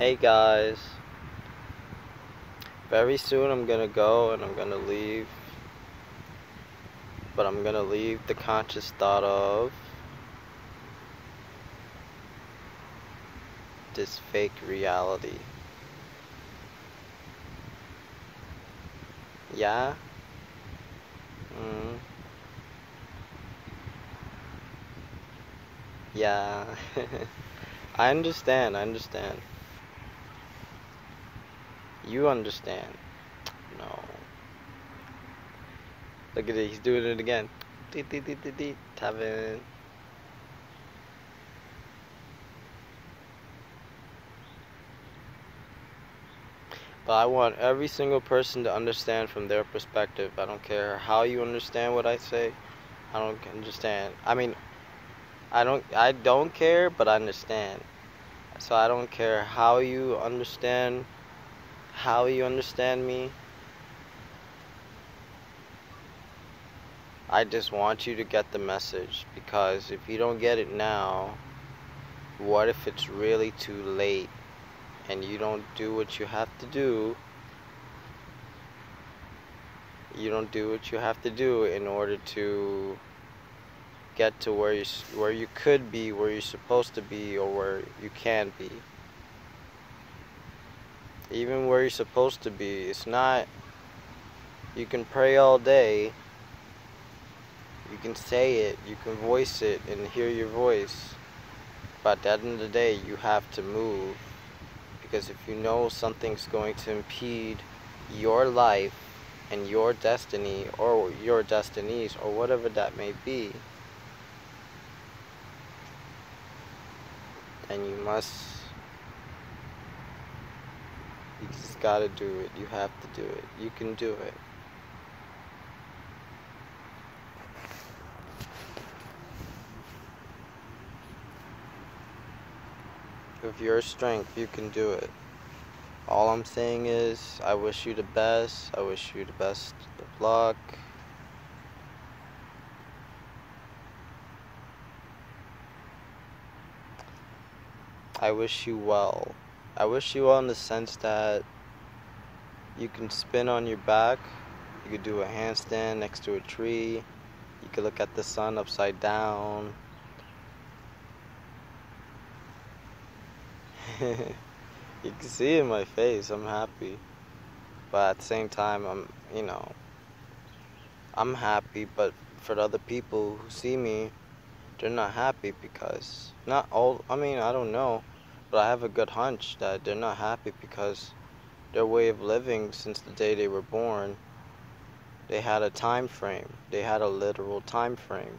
Hey guys, very soon I'm gonna go and I'm gonna leave, but I'm gonna leave the conscious thought of this fake reality. Yeah? Mm, yeah. I understand. You understand. No. Look at it, he's doing it again. Tavin. But I want every single person to understand from their perspective. I don't care how you understand what I say. I don't understand. I don't care, but I understand. So I don't care how you understand me. I just want you to get the message, because if you don't get it now, what if it's really too late and you don't do what you have to do? You don't do what you have to do in order to get to where you could be, where you're supposed to be, or where you can be. Even where you're supposed to be, it's not. You can pray all day, you can say it, you can voice it and hear your voice, but at the end of the day you have to move, because if you know something's going to impede your life and your destiny or your destinies or whatever that may be, then you just gotta do it. You have to do it. You can do it. With your strength, you can do it. All I'm saying is, I wish you the best. I wish you the best of luck. I wish you well. I wish you well in the sense that you can spin on your back. You could do a handstand next to a tree. You could look at the sun upside down. You can see in my face, I'm happy. But at the same time, I'm happy, but for the other people who see me, they're not happy, because not all, I don't know, but I have a good hunch that they're not happy because their way of living since the day they were born, they had a time frame. They had a literal time frame.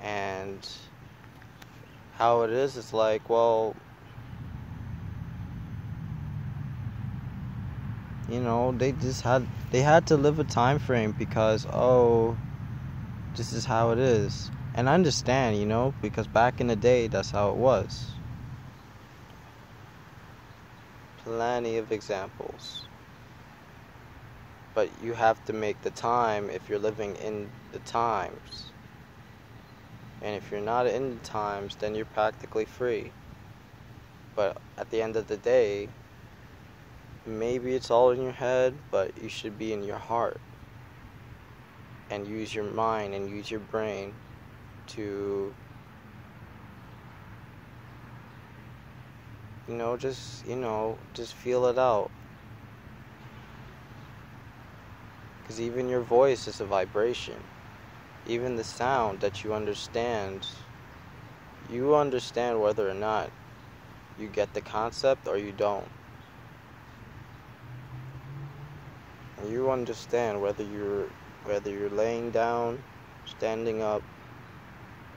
And how it is like, well, they had to live a time frame because, oh, this is how it is. And I understand, because back in the day, that's how it was. Plenty of examples. But you have to make the time if you're living in the times. And if you're not in the times, then you're practically free. But at the end of the day, maybe it's all in your head, but you should be in your heart. And use your mind and use your brain to, just feel it out. Because even your voice is a vibration. Even the sound that you understand whether or not you get the concept or you don't. You understand whether you're laying down, standing up,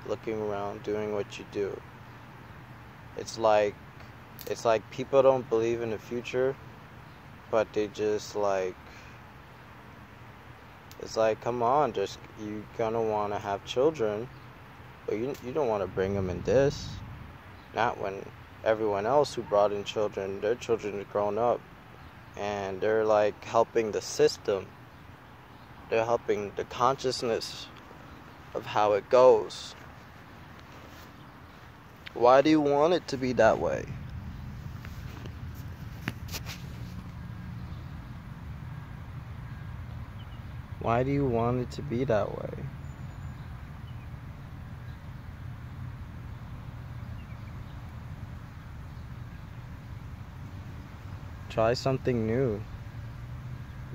looking around, doing what you do. It's like people don't believe in the future, but they just it's like, come on, just, you gonna want to have children, but you don't want to bring them in this. Not when everyone else who brought in children, their children are grown up, and they're helping the system. They're helping the consciousness of how it goes. Why do you want it to be that way? Why do you want it to be that way? Try something new.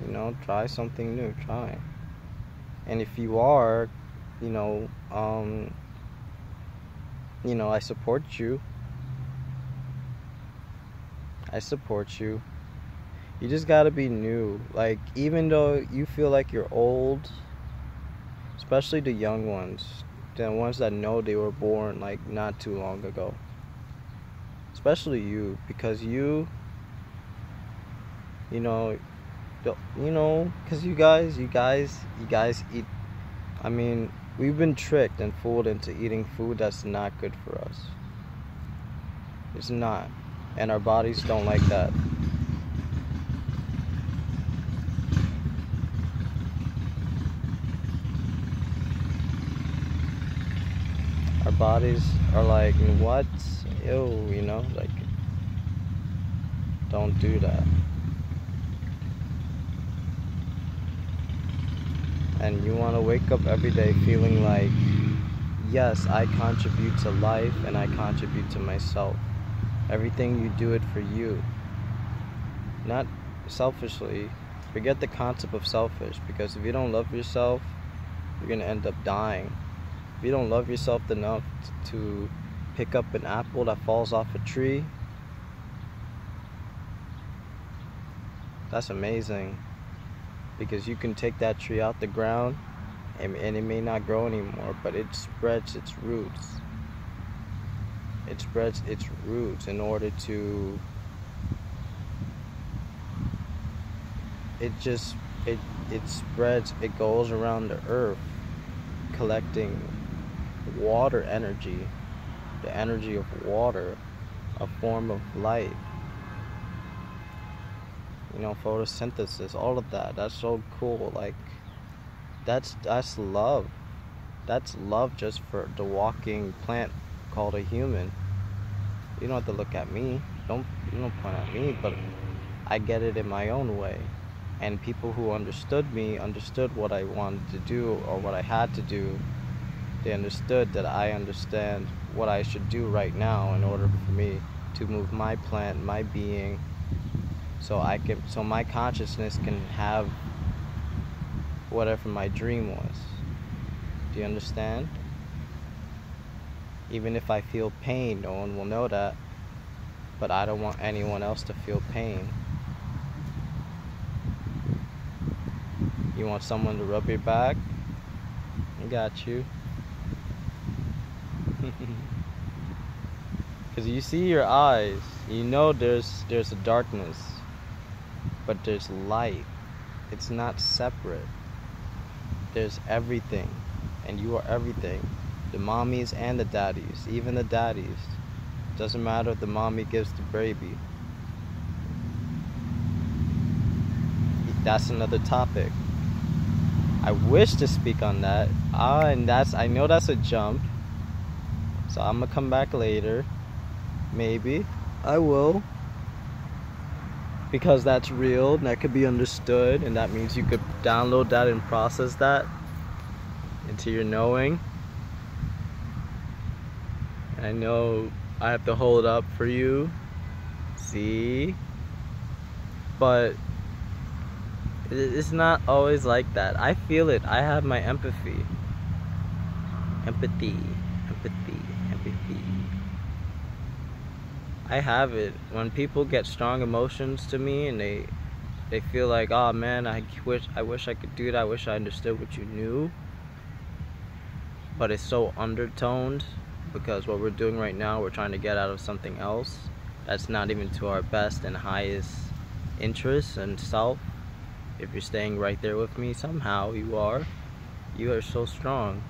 You know, try something new. Try. And if you are, you know, I support you. I support you. You just gotta be new. Like, even though you feel like you're old, especially the young ones, the ones that know they were born like not too long ago. Especially you, because you know, because you guys eat. I mean, we've been tricked and fooled into eating food that's not good for us. It's not. And our bodies don't like that. Our bodies are like, what? Ew, you know, like, don't do that. And you want to wake up every day feeling like, yes, I contribute to life and I contribute to myself. Everything you do it for you. Not selfishly. Forget the concept of selfish, because if you don't love yourself, you're going to end up dying. If you don't love yourself enough to pick up an apple that falls off a tree, that's amazing. Because you can take that tree out the ground and it may not grow anymore, but it spreads its roots. It spreads its roots in order to... It spreads, it goes around the earth, collecting water energy, the energy of water, a form of life. You know, photosynthesis, all of that. That's so cool. Like, that's love. That's love just for the walking plant called a human. You don't have to look at me. You don't point at me, but I get it in my own way. And people who understood me understood what I wanted to do or what I had to do. They understood that I understand what I should do right now in order for me to move my plant, my being, so my consciousness can have whatever my dream was. Do you understand? Even if I feel pain, no one will know that, but I don't want anyone else to feel pain. You want someone to rub your back? I got you. Because you see your eyes, you know there's a darkness, but there's light. It's not separate. There's everything, and you are everything. The mommies and the daddies, even the daddies. Doesn't matter if the mommy gives the baby. That's another topic. I wish to speak on that. And I know that's a jump. So I'm gonna come back later. Maybe. I will. Because that's real, and that could be understood, and that means you could download that and process that into your knowing. And I know I have to hold up for you. See? But it's not always like that. I feel it. I have my empathy. Empathy. I have it. When people get strong emotions to me and they feel like, oh man, I wish I could do that. I wish I understood what you knew. But it's so undertoned because what we're doing right now, we're trying to get out of something else that's not even to our best and highest interest and self. If you're staying right there with me, somehow you are so strong.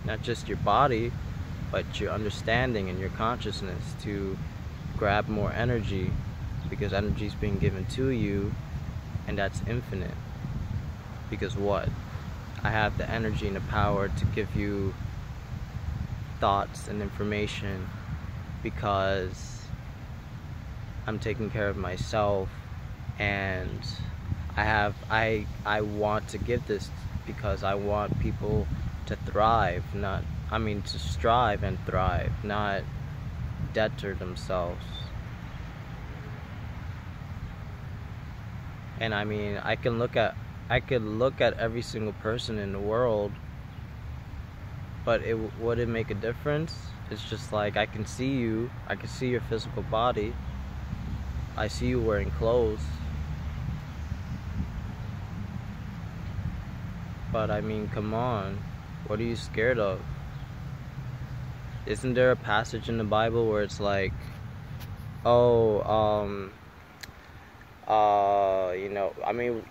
Not just your body, but your understanding and your consciousness to grab more energy, because energy is being given to you, and that's infinite. Because what? I have the energy and the power to give you thoughts and information because I'm taking care of myself, and I want to give this because I want people to thrive, to strive and thrive, not deter themselves. And I could look at every single person in the world, but would it make a difference? It's just like, I can see you, I can see your physical body, I see you wearing clothes, but come on, what are you scared of? Isn't there a passage in the Bible where it's like,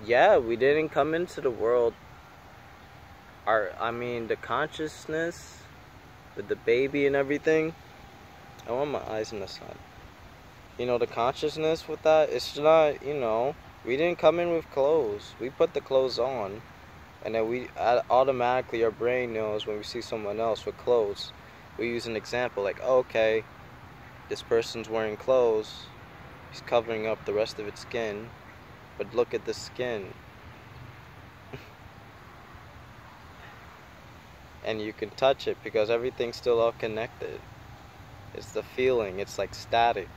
yeah, we didn't come into the world, the consciousness with the baby and everything. I want my eyes in the sun. The consciousness with that, it's not, we didn't come in with clothes. We put the clothes on, and then automatically, our brain knows when we see someone else with clothes. We use an example like, oh, okay, this person's wearing clothes, he's covering up the rest of its skin, but look at the skin. And you can touch it because everything's still all connected. It's the feeling, it's like static.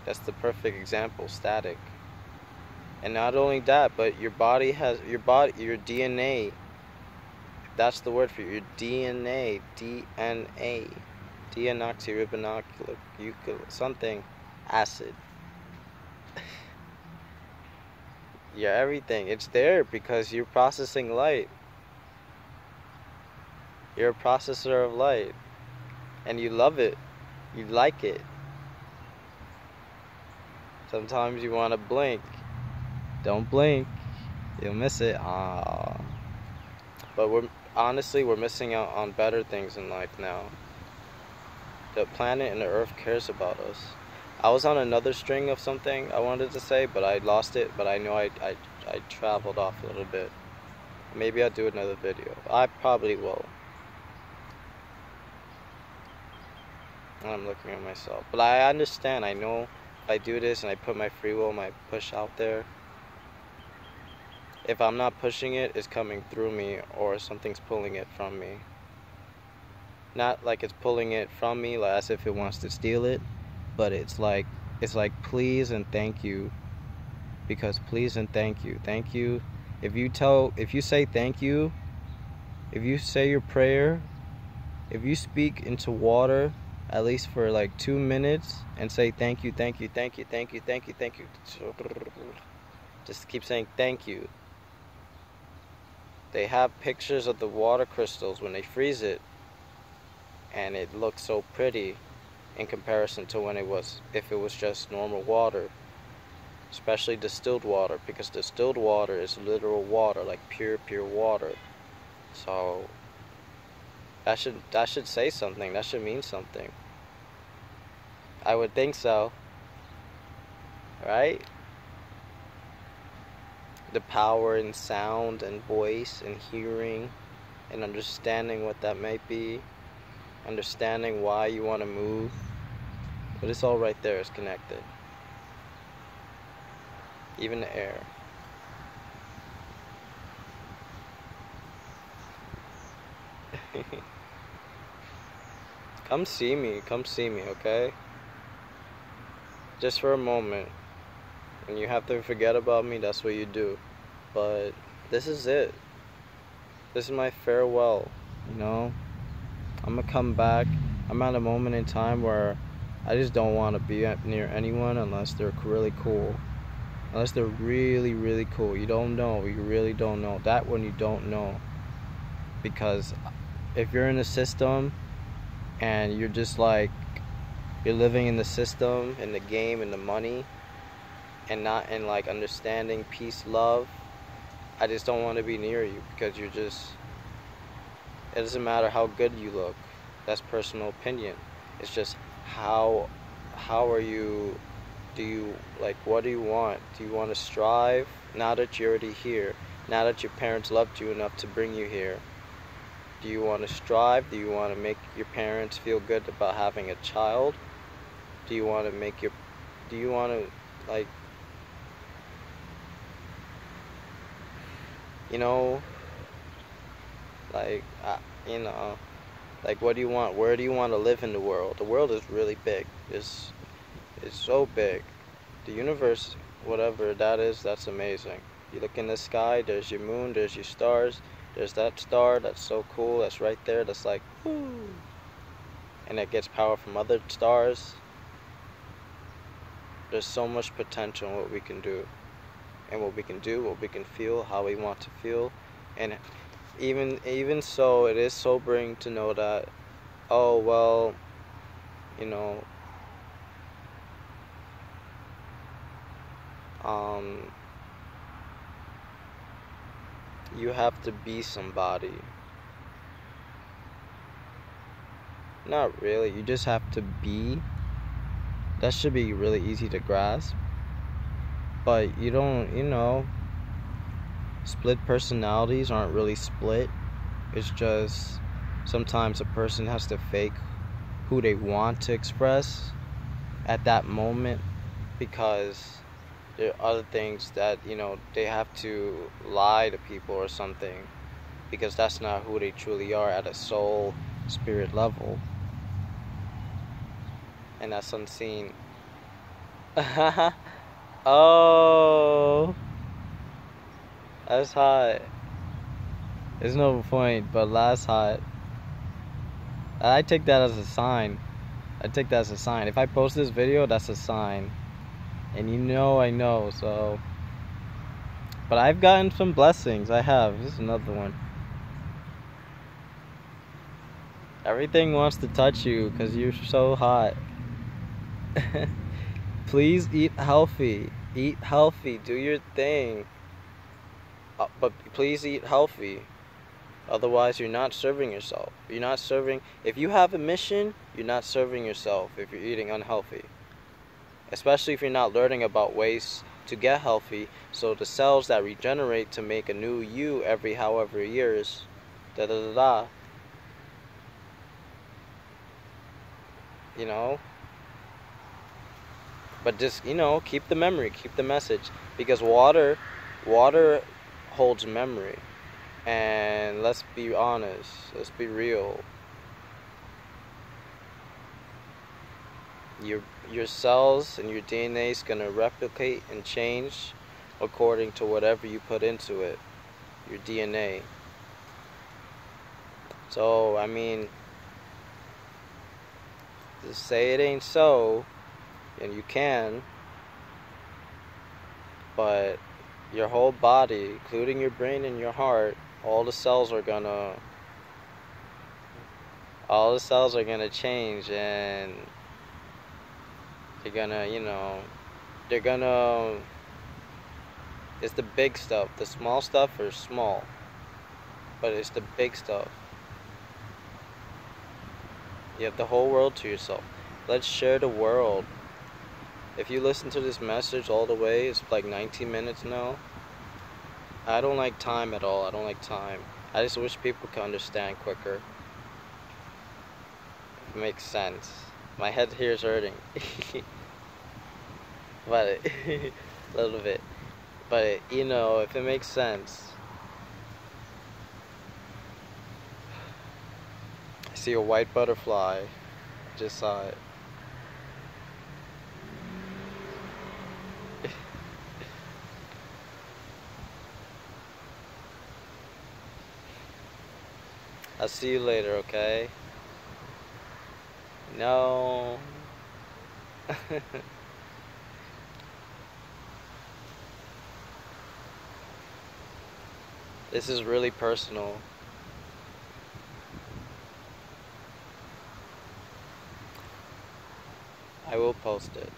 That's the perfect example, static. And not only that, but your DNA, that's the word for it, your DNA, deoxyribonucleic something acid. Yeah, everything, it's there because you're processing light. You're a processor of light, and you love it, you like it. Sometimes you want to blink. Don't blink, you'll miss it. But we're missing out on better things in life now. The planet and the earth cares about us. I was on another string of something I wanted to say, but I lost it. But I know I traveled off a little bit. Maybe I'll do another video. I probably will. I'm looking at myself, but I understand. I know if I do this and I put my free will, my push out there, if I'm not pushing it, it's coming through me, or something's pulling it from me. Not like it's pulling it from me, like as if it wants to steal it, but it's like please and thank you. Because please and thank you. Thank you. If you say thank you, if you say your prayer, if you speak into water at least for like 2 minutes and say thank you, thank you, thank you, thank you, thank you, thank you. Just keep saying thank you. They have pictures of the water crystals when they freeze it, and it looks so pretty in comparison to if it was just normal water, especially distilled water, because distilled water is literal water, like pure water. So that should say something. That should mean something. I would think so, right? The power in sound and voice and hearing and understanding what that might be, understanding why you want to move, but it's all right there. It's connected. Even the air. Come see me, okay? Just for a moment. When you have to forget about me, that's what you do. But this is it. This is my farewell, I'm gonna come back. I'm at a moment in time where I just don't want to be near anyone unless they're really cool. Unless they're really, really cool. You don't know. You really don't know. That one you don't know. Because if you're in the system and you're just like, you're living in the system, in the game, in the money, and not in like understanding peace, love, I just don't want to be near you, because it doesn't matter how good you look. That's personal opinion. It's just how are you, what do you want? Do you want to strive now that you're already here? Now that your parents loved you enough to bring you here? Do you want to strive? Do you want to make your parents feel good about having a child? Do you want to You know, like, you know, like, what do you want? Where do you want to live in the world? The world is really big. It's so big. The universe, whatever that is, that's amazing. You look in the sky, there's your moon, there's your stars, there's that star that's so cool, that's right there, that's like, whoo. And it gets power from other stars. There's so much potential in what we can do. And what we can do, what we can feel, how we want to feel. And even so, it is sobering to know that, oh, well, you know, you have to be somebody. Not really, you just have to be. That should be really easy to grasp. But you don't, split personalities aren't really split. It's just sometimes a person has to fake who they want to express at that moment, because there are other things that, they have to lie to people or something, because that's not who they truly are at a soul, spirit level. And that's unseen. Oh, that's hot. There's no point, but that's hot. I take that as a sign. If I post this video, that's a sign. And I know, so. But I've gotten some blessings. I have. This is another one. Everything wants to touch you because you're so hot. Please eat healthy. Eat healthy. Do your thing. But please eat healthy. Otherwise, you're not serving yourself. If you have a mission, you're not serving yourself if you're eating unhealthy. Especially if you're not learning about ways to get healthy, so the cells that regenerate to make a new you every however years, But just, keep the memory, keep the message, because water holds memory. And let's be honest, let's be real. Your cells and your DNA is going to replicate and change according to whatever you put into it, your DNA. So, to say it ain't so, and you can, but your whole body, including your brain and your heart, all the cells are gonna change, and they're gonna, it's the big stuff. The small stuff is small, but it's the big stuff. You have the whole world to yourself. Let's share the world. If you listen to this message all the way, it's like 19 minutes now. I don't like time at all. I don't like time. I just wish people could understand quicker. It makes sense. My head here is hurting. But a little bit. But if it makes sense. I see a white butterfly. Just saw it. I'll see you later, okay? No. This is really personal. I will post it.